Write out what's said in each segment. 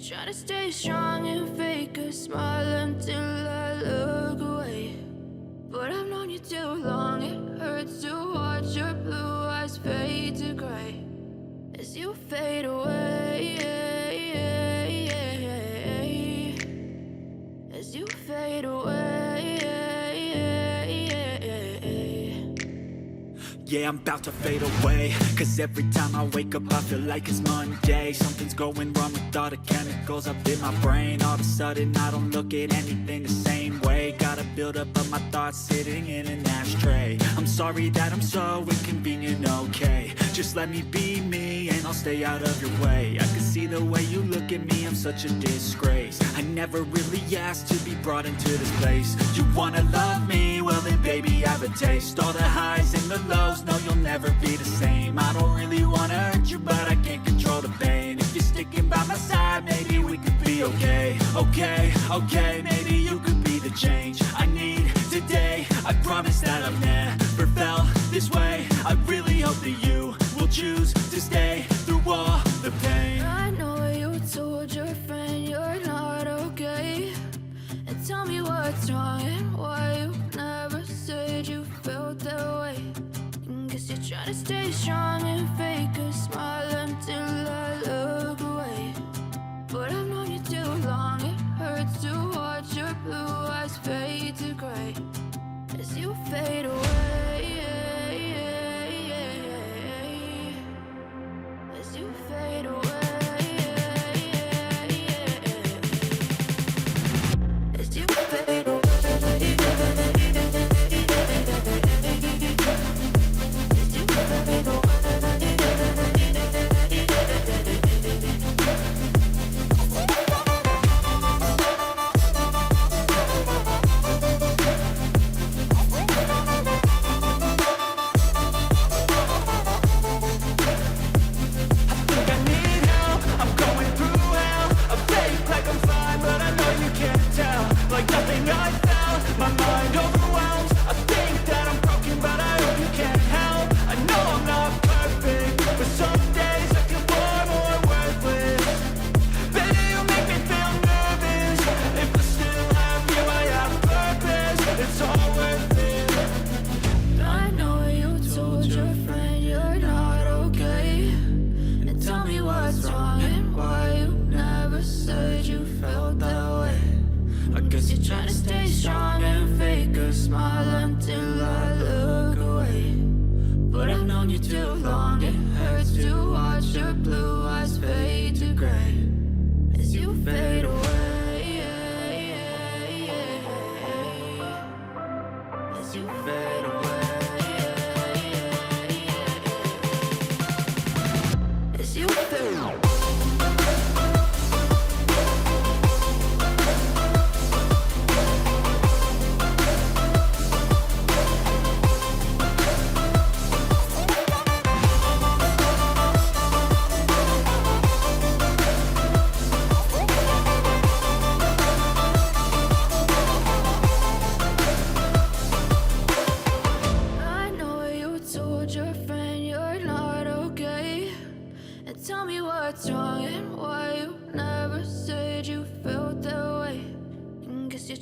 try to stay strong and fake a smile until I look away. But I've known you too long, it hurts to watch your blue eyes fade to gray as you fade away, as you fade away. Yeah, I'm about to fade away, cause every time I wake up I feel like it's Monday. Something's going wrong with all the chemicals up in my brain. All of a sudden I don't look at anything the same way. Gotta build up of my thoughts sitting in an ashtray. I'm sorry that I'm so inconvenient, okay. Just let me be me and I'll stay out of your way. I can see the way you look at me, I'm such a disgrace. I never really asked to be brought into this place. You wanna love me? Well then baby have a taste. All the highs and the lows, no you'll never be the same. I don't really wanna hurt you but I can't control the pain. If you're sticking by my side, maybe we could be okay. Okay, maybe you could be the change I need today. I promise that I've never felt this way. I really hope that you will choose to stay through all the pain. I know you told your friend you're not okay, and tell me what's wrong and why you never said you felt that way. Guess you're trying to stay strong and fake a smile until I look away. But I've known you too long, it hurts to watch your blue eyes fade to gray as you fade away, as you fade away, as you fade away.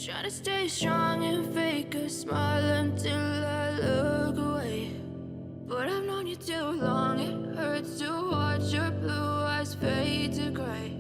Try to stay strong and fake a smile until I look away. But I've known you too long, it hurts to watch your blue eyes fade to gray.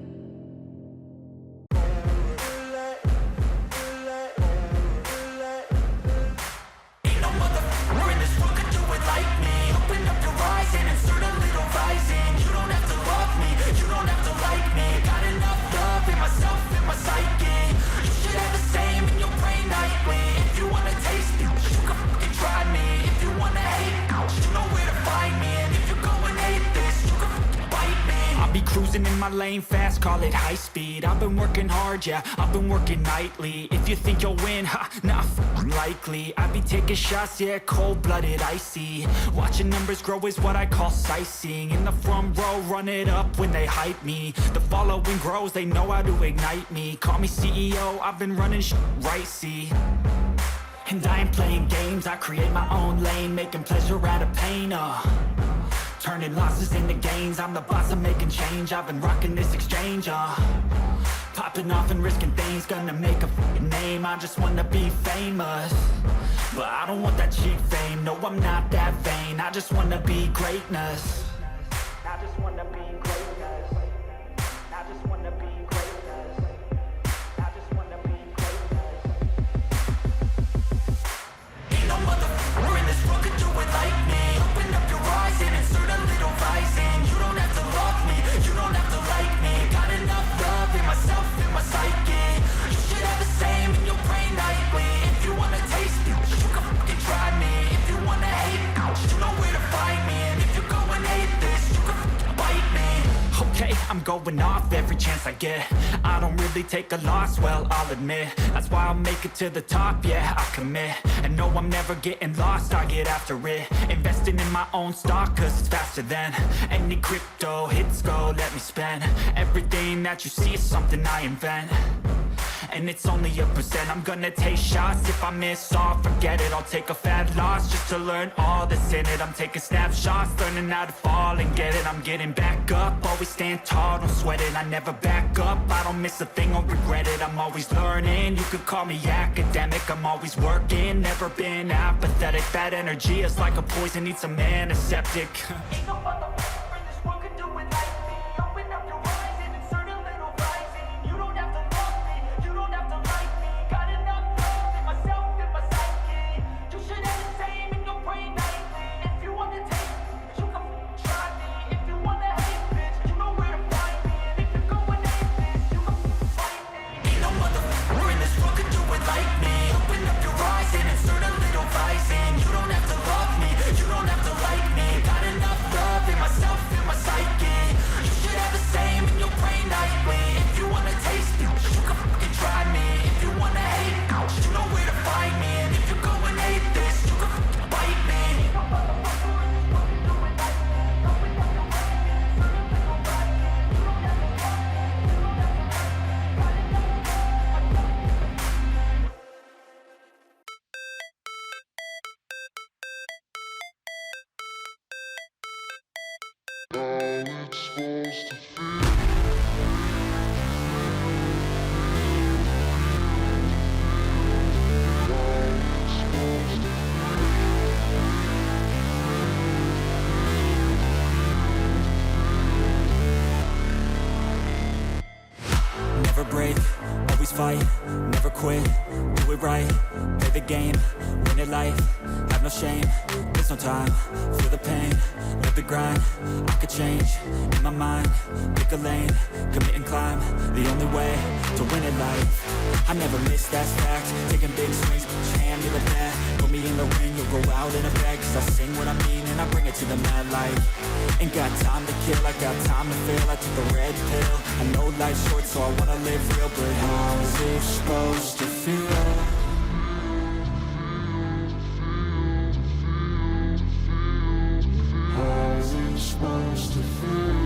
Ain't no motherfucker in this world could do it like me. Open up your eyes and insert a little rising. You don't have to love me, you don't have to like me. Got enough love in myself, in my psyche. You should have the same in your brain nightly. If you wanna taste it, you can fucking try me. If you wanna hate, you know where to find me. And if you're going hate this, you can fucking bite me. I'll be cruising in my lane fast, call it high speed. I've been working hard, yeah, I've been working nightly. If you think you'll win, ha, not likely. I be taking shots, yeah, cold-blooded, icy. Watching numbers grow is what I call sightseeing. In the front row, run it up when they hype me. The following grows, they know how to ignite me. Call me CEO, I've been running right, see. And I ain't playing games, I create my own lane, making pleasure out of pain, Turning losses into gains, I'm the boss, I'm making change. I've been rocking this exchange, popping off and risking things, gonna make a f***ing name. I just wanna be famous, but I don't want that cheap fame. No, I'm not that vain, I just wanna be greatness. I just wanna be greatness. I just wanna be greatness. I just wanna be greatness. Ain't no motherfucker in this world could do it like me. Open up your eyes and insert a little rising. You don't have to love me, you don't have to like me. Got enough love in myself, in my psyche. You should have the same in your brain nightly. If you wanna taste me, you can fucking try me. If you wanna hate, you know where to find me. And if you go and hate this, you can fucking bite me. Okay, I'm going off every chance I get. I don't really take a loss, well, I'll admit. That's why I'll make it to the top, yeah, I commit. And no, I'm never getting lost, I get after it. Investing in my own stock, cause it's faster than any crypto hits go, let me spend. Everything that you see is something I invent, and it's only a percent. I'm gonna take shots, if I miss all, forget it. I'll take a fat loss just to learn all that's in it. I'm taking snapshots, learning how to fall and get it. I'm getting back up, always stand tall, don't sweat it. I never back up, I don't miss a thing or regret it. I'm always learning, you could call me academic. I'm always working, never been apathetic. That energy is like a poison, needs some antiseptic. Ain't no motherfucker in this world could do it like me. Open up your eyes and insert a little rising. You don't have to love me, you don't have to like me. Got enough love in myself, in my psyche. You should have the same in your brain nightly. If you wanna taste me, you can try me. If you wanna hate, bitch, you know where to find me. And if you go and hate this, you can fight me. Ain't no motherfucker in this world could do it like me. Open up your eyes and insert a little rising. You don't have to love me, you don't have to like me. Got enough love in myself, in my psyche. You should have the same in your brain nightly. If you wanna taste me, you can fucking try me. If you wanna hate, you know where to find me. And if you go and hate this, you can fucking bite me. Never break, always fight, never quit, do it right, play the game, win it life, have no shame, there's no time, feel the pain, live the grind, I could change, in my mind, pick a lane, commit and climb, the only way to win it life. I never miss, that's fact, taking big swings, put your hand to the bat, put me in the ring, you'll go out in a bag, cause I sing what I mean and I bring it to the mad light. Ain't got time to kill, I got time to feel, I took the red pill, I know life's short so I wanna live real, but how's it supposed to feel? How's it supposed to feel?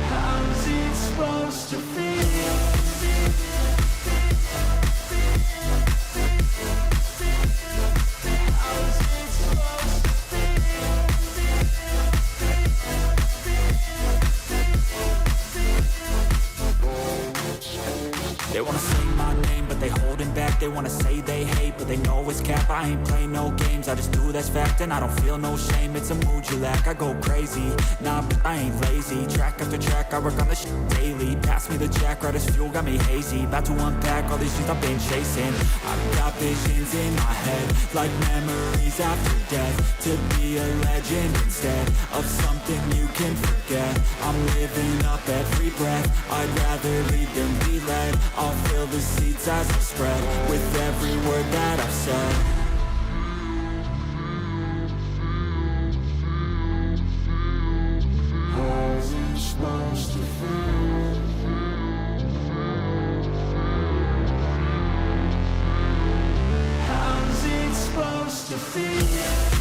How's it supposed to feel? They wanna say my name, but they holding back. They wanna say they hate, but they know it's cap. I ain't play no games, I just do that's fact. And I don't feel no shame, it's a mood you lack. I go crazy, nah, but I ain't lazy. Track after track, I work on the shit daily. Pass me the jack, right as fuel, got me hazy. About to unpack all these things I've been chasing. I've got visions in my head, like memories after death. To be a legend instead of something you can forget. I'm living up every breath, I'd rather lead than be led. I'll fill the seats as I spread with every word that I've said. How's it supposed to feel? How's it supposed to feel?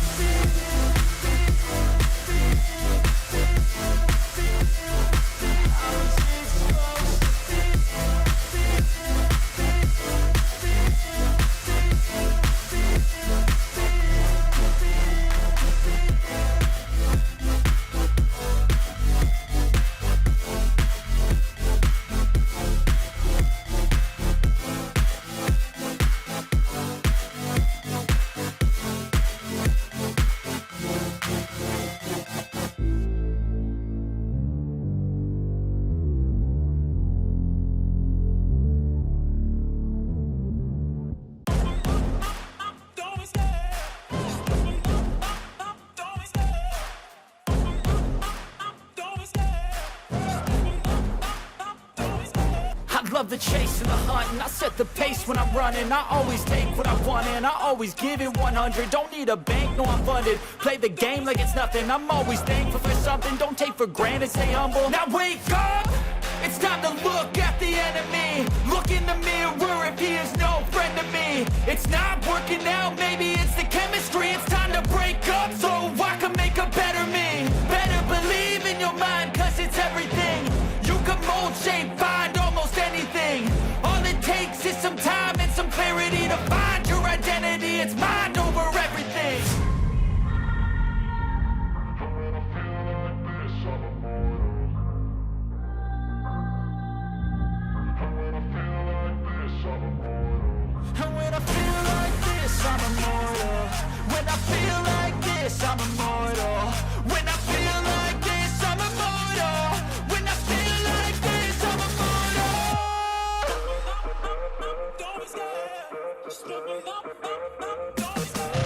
the chase and the hunt, and I set the pace when I'm running. I always take what I want and I always give it 100. Don't need a bank, no I'm funded. Play the game like it's nothing. I'm always thankful for something. Don't take for granted, stay humble. Now wake up! It's time to look at the enemy. Look in the mirror if he is no friend to me. It's not working out, maybe it's the chemistry. It's time to break up so I can make a better me. Better believe in your mind, cause it's everything. You can mold, shape, find almost anything. All it takes is some time and some clarity to find your identity. It's mind over everything. And when I feel like this, I'm immortal. When I feel like this, I'm immortal. When I feel like this, I'm immortal. When I feel like this, I'm immortal. Don't be scared. Just give me the don't be scared.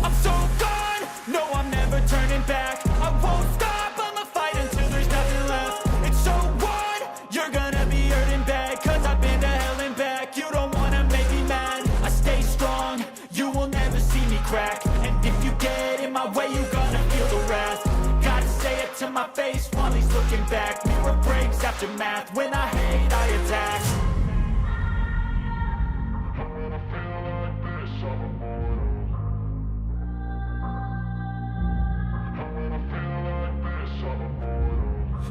I'm so gone, no I'm never turning back. I won't stop, I'ma fight until there's nothing left. It's so what? You're gonna be hurting bad, cause I've been to hell and back. You don't wanna make me mad, I stay strong. You will never see me crack. And if you get in my way, you gonna feel the wrath. Gotta say it to my face while he's looking back. Mirror breaks after math, when I hate I attack.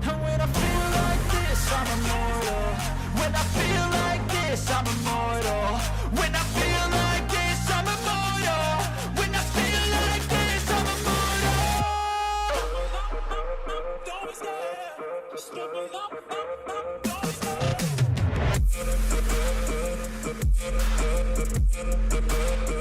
And when I feel like this, I'm immortal. When I feel like this, I'm immortal. When I feel like this, I'm immortal. When I feel like this, I'm immortal. Don't be scared. Just give me the don't be scared.